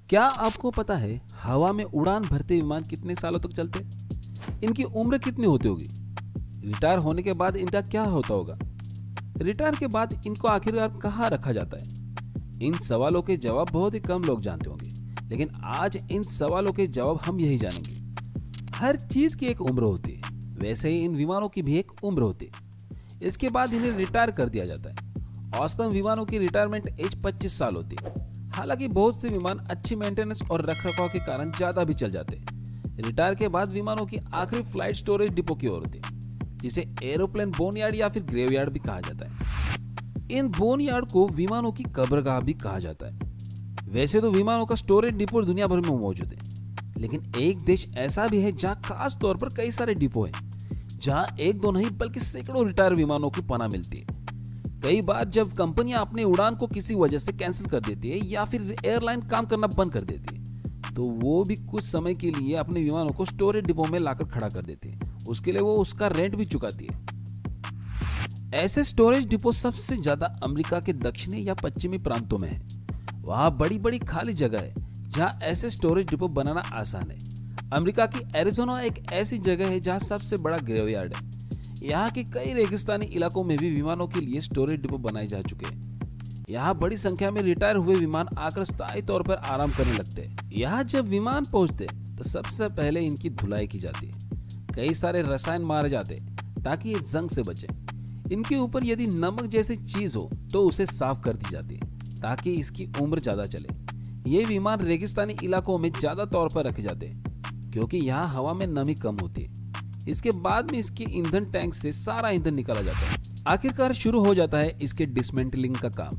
क्या आपको पता है हवा में उड़ान भरते विमान कितने सालों तक चलते? इनकी उम्र कितनी होती होगी? रिटायर होने के बाद इनका क्या होता होगा? रिटायर के बाद इनको आखिरकार कहाँ रखा जाता है? इन सवालों के जवाब बहुत ही कम लोग जानते होंगे, लेकिन आज इन सवालों के जवाब हम यही जानेंगे। हर चीज की एक उम्र होती है, वैसे ही इन विमानों की भी एक उम्र होती है। इसके बाद इन्हें रिटायर कर दिया जाता है। औसतन विमानों की रिटायरमेंट एज 25 साल होती है। हालांकि बहुत से विमान अच्छी मेंटेनेंस और रखरखाव के कारण ज्यादा भी चल जाते हैं। रिटायर के बाद विमानों की आखिरी फ्लाइट स्टोरेज डिपो की ओर होती है, जिसे एरोप्लेन बोनयार्ड या फिर ग्रेवयार्ड भी कहा जाता है। इन बोनयार्ड को विमानों की कब्रगाह भी कहा जाता है। वैसे तो विमानों का स्टोरेज डिपो दुनिया भर में मौजूद है, लेकिन एक देश ऐसा भी है जहां खास तौर पर कई सारे डिपो हैं, जहां एक दो नहीं बल्कि सैकड़ों रिटायर विमानों की पनाह मिलती है। कई बार जब कंपनियां अपनी उड़ान को किसी वजह से कैंसिल कर देती है या फिर एयरलाइन काम करना बंद कर देती है, तो वो भी कुछ समय के लिए अपने विमानों को स्टोरेज डिपो में लाकर खड़ा कर देती है। उसके लिए वो उसका रेंट भी चुकाती है। ऐसे स्टोरेज डिपो सबसे ज्यादा अमेरिका के दक्षिणी या पश्चिमी प्रांतों में है। वहां बड़ी बड़ी खाली जगह है जहां ऐसे स्टोरेज डिपो बनाना आसान है। अमेरिका की एरिजोना एक ऐसी जगह है जहां सबसे बड़ा ग्रेवयार्ड है। यहाँ के कई रेगिस्तानी इलाकों में भी विमानों के लिए स्टोरेज डिपो बनाए जा चुके हैं। यहाँ बड़ी संख्या में रिटायर हुए विमान आकर स्थायी तौर पर आराम करने लगते हैं। यहाँ जब विमान पहुंचते तो सबसे पहले इनकी धुलाई की जाती है। कई सारे रसायन मारे जाते हैं ताकि ये जंग से बचे। इनके ऊपर यदि नमक जैसी चीज हो तो उसे साफ कर दी जाती है ताकि इसकी उम्र ज्यादा चले। ये विमान रेगिस्तानी इलाकों में ज्यादा तौर पर रखे जाते हैं क्योंकि यहाँ हवा में नमी कम होती है। इसके बाद में इसके ईंधन टैंक से सारा ईंधन निकाला जाता है। आखिरकार शुरू हो जाता है इसके डिसमेंटलिंग का काम,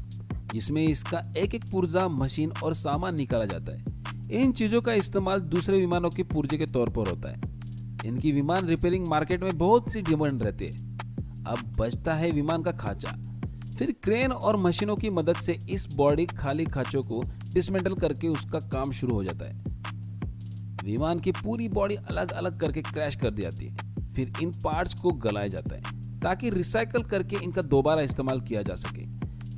जिसमें इसका एक एक पुर्जा, मशीन और सामान निकाला जाता है। इन चीजों का इस्तेमाल दूसरे विमानों के पुर्जे के तौर पर होता है। इनकी विमान रिपेयरिंग मार्केट में बहुत सी डिमांड रहती है। अब बचता है विमान का खांचा। फिर क्रेन और मशीनों की मदद से इस बॉडी खाली खांचों को डिसमेंटल करके उसका काम शुरू हो जाता है। विमान की पूरी बॉडी अलग अलग करके क्रैश कर दी जाती है। फिर इन पार्ट्स को गलाया जाता है ताकि रिसाइकल करके इनका दोबारा इस्तेमाल किया जा सके।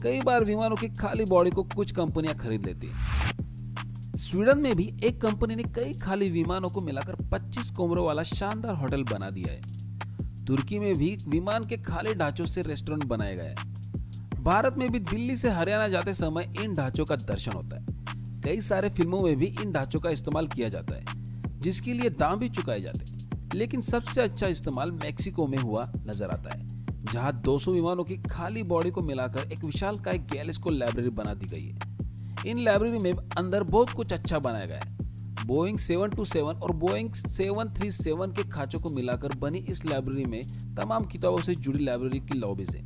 कई बार विमानों की खाली बॉडी को कुछ कंपनियां खरीद लेती हैं। स्वीडन में भी एक कंपनी ने कई खाली विमानों को मिलाकर 25 कमरों वाला शानदार होटल बना दिया है। तुर्की में भी विमान के खाली ढांचों से रेस्टोरेंट बनाया गया है। भारत में भी दिल्ली से हरियाणा जाते समय इन ढांचों का दर्शन होता है। कई सारे फिल्मों में भी इन ढांचों का इस्तेमाल किया जाता है, जिसके लिए दाम भी चुकाए जाते हैं। लेकिन सबसे अच्छा इस्तेमाल मेक्सिको में हुआ नजर आता है, जहां 200 विमानों की खाली बॉडी को मिलाकर एक विशालकाय गैलेस्को लाइब्रेरी बना दी गई है। इन लाइब्रेरी में अंदर बहुत कुछ अच्छा बनाया गया है। बोइंग 727 और बोइंग 737 के खांचों को मिलाकर बनी इस लाइब्रेरी में तमाम किताबों से जुड़ी लाइब्रेरी की लॉबीज हैं।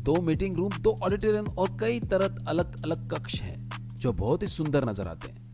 2 मीटिंग रूम, 2 ऑडिटोरियम और कई तरह अलग अलग कक्ष हैं जो बहुत ही सुंदर नजर आते हैं।